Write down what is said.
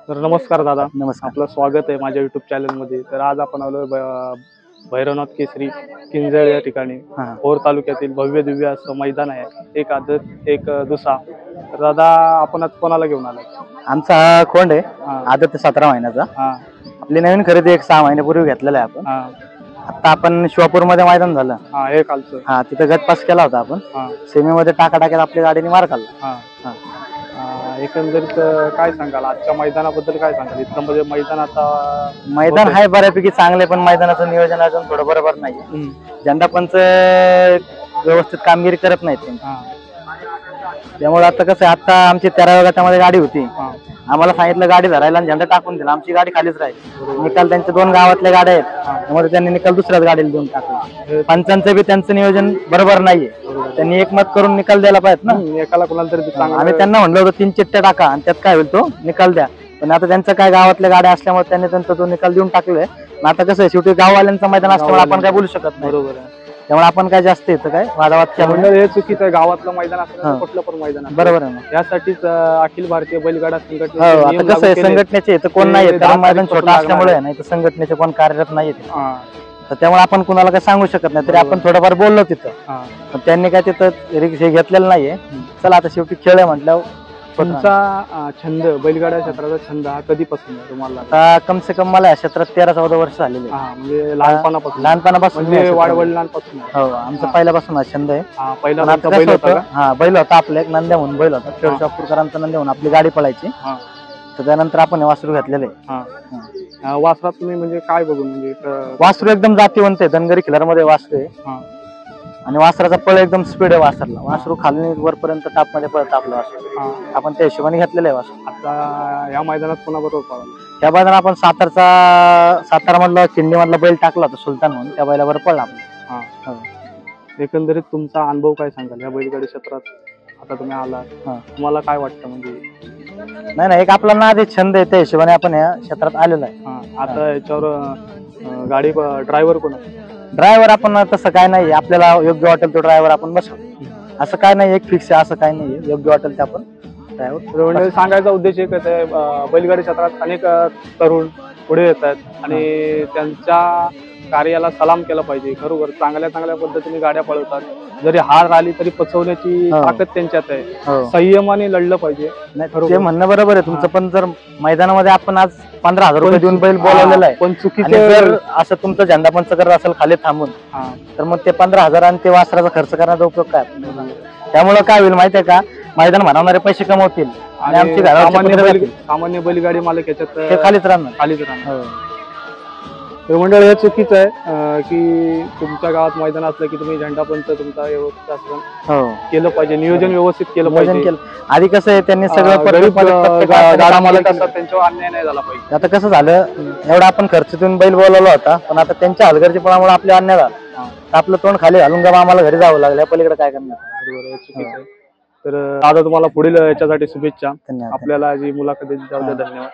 तर नमस्कार दादा. नमस्कार. आपलं स्वागत आहे माझ्या युट्यूब चॅनलमध्ये. तर आज आपण आलो भैरवनाथ केसरी किंजळ या ठिकाणी. भोर तालुक्यातील भव्य दिव्य असं मैदान आहे. एक आदत एक दुसा. तर दादा आपण आज कोणाला घेऊन आलाय? आमचा हा खोंड आहे, आदत 17 महिन्याचा. आपली नवीन खरेदी एक 6 महिन्यापूर्वी घेतलेला आहे आपण. आता आपण शिवापूर मध्ये मैदान झालं. हे कालचं. तिथे गट पास केला होता आपण. सेमी मध्ये टाकाटाक्यात आपल्या गाडीने मार खाल्ला. एकंदरीत काय सांगाल आजच्या मैदानाबद्दल? काय सांगाल? इथलं म्हणजे मैदान आता मैदान आहे बऱ्यापैकी चांगले, पण मैदानाचं नियोजन अजून थोडं बरोबर नाही. झेंडा पंच व्यवस्थित कामगिरी करत नाहीत. त्यामुळे आता कसं आहे, आता आमची 13व्या गटामध्ये गाडी होती. आम्हाला सांगितलं गाडी धरायला आणि झेंडा टाकून दिला. आमची गाडी खालीच राहिली. निकाल त्यांच्या 2 गावातल्या गाड्या आहेत, त्यामुळे त्यांनी निकाल दुसऱ्याच गाडीला देऊन टाकला. पंचांचं बी त्यांचं नियोजन बरोबर नाहीये. त्यांनी एकमत करून निकाल द्यायला पाहिजेत ना. एकाला कोणाला तरी आम्ही त्यांना म्हणलं होतं 3 चिठ्ठ्या टाका आणि त्यात काय होईल तो निकाल द्या. पण आता त्यांचं काय गावातल्या गाड्या असल्यामुळे त्यांनी त्यांचा तो निकाल देऊन टाकलाय. आता कसं आहे, शेवटी गाववाल्यांचं मैदान असल्यामुळे आपण काय बोलू शकत नाही. बरोबर आहे. त्यामुळे आपण काय जास्त येतं काय वादावाद केलं हे चुकीचं आहे. गावातलं मैदान असलं कुठलं पण मैदान बरोबर आहे. यासाठीच अखिल भारतीय बैलगाडा संघटना आता कसं आहे, संघटनेचे इथं कोण नाही, कारण मैदान छोटं असल्यामुळे नाही तर संघटनेचे कोण कार्यरत नाही. तर त्यामुळे आपण कुणाला काय सांगू शकत नाही. तरी आपण थोडंफार बोललो तिथं, पण त्यांनी काय तिथं रिक्स हे घेतलेलं नाहीये. चला आता शेवटी खेळ आहे म्हटल्यावर. तुमचा छंद बैलगाडा क्षेत्राचा छंद हा कधीपासून आहे तुम्हाला? आता कम से कम मला या क्षेत्रात 13-14 वर्ष झालेले. म्हणजे लहानपणापासून म्हणजे वाडवडिलांपासून? हो, आमचा पहिल्यापासून हा छंद आहे. पहिला बैल होता आपला एक नंद्या म्हणून बैल होता, खेळशापूरकरांचा नंद्या म्हणून आपली गाडी पळायची. तर त्यानंतर आपण वासरू घेतलेले. वासरात तुम्ही म्हणजे काय बघून? म्हणजे वासरू एकदम जातीवंत आहे, धनगरी खिलार मध्ये वासरू आहे आणि वासराचा पळ एकदम स्पीड आहे. वासरू खाली वरपर्यंत टाप मध्ये पळत आपलं वासरू. आपण त्या हिशोबाने घेतलेलं आहे वासरू. आता या मैदानात कोणाबरोबर पळाला? त्या मैदानात आपण सातारा मधला खिंडी मधला बैल टाकला होता सुलतान म्हणून, त्या बैलावर पळला आपण. एकंदरीत तुमचा अनुभव काय सांगाल या बैलगाडी क्षेत्रात? आता तुम्ही आला, तुम्हाला काय वाटतं? म्हणजे नाही एक आपला नाद छंद आहे, त्या हिशोबाने आपण या क्षेत्रात आलेलो आहे. आता याच्यावर गाडी ड्रायव्हर कोण? ड्रायव्हर आपण तसं काय नाही, आपल्याला योग्य वाटेल तो ड्रायव्हर आपण बसवतो. असं काय नाही एक फिक्स आहे, असं काय नाही. योग्य वाटेल ते आपण ड्रायव्हर. सांगायचा उद्देश एक आहे, बैलगाडी क्षेत्रात अनेक तरुण पुढे येत आहेत आणि त्यांच्या कार्याला सलाम केला पाहिजे. खरोखर चांगल्या पद्धतीने गाड्या पळवतात. जरी हार आली तरी पचवण्याची ताकद त्यांच्यात आहे. संयमाने लढलं पाहिजे. ते म्हणणं बरोबर आहे तुमचं, पण जर मैदानामध्ये आपण आज 15,000 रुपये देऊन बैल बोलावलेला आहे, पण चुकीचं जर असं तुमचं झेंडा पंच करत असेल खाली थांबून, तर मग ते 15,000 आणि ते वासराचा खर्च करण्याचा उपयोग काय? त्यामुळे काय होईल माहितीये का, मैदान भरवणारे पैसे कमवतील आणि आमची सामान्य बैलगाडी मालक याच्यात ते खालीच राहणार. मंडळ हे चुकीचं आहे की तुमच्या गावात मैदान असलं की तुम्ही झेंडा पंच तुमचा व्यवस्थित केलं पाहिजे, नियोजन व्यवस्थित केलं पाहिजे. आधी कसं आहे, त्यांनी सगळं गाडा मालक असतात त्यांच्यावर अन्याय नाही झाला पाहिजे. आता कसं झालं, एवढा आपण खर्चातून बैल बोलवला होता, पण आता त्यांच्या हलगर्जीपणामुळे आपले अन्याय झाला. आपलं तोंड खाली घालून गा आम्हाला घरी जावं लागलं, पलीकडे काय करणार. बरोबर, चुकीचं आहे. तर दादा तुम्हाला पुढील याच्यासाठी शुभेच्छा. आपल्याला जी मुलाखत दिली त्याबद्दल धन्यवाद.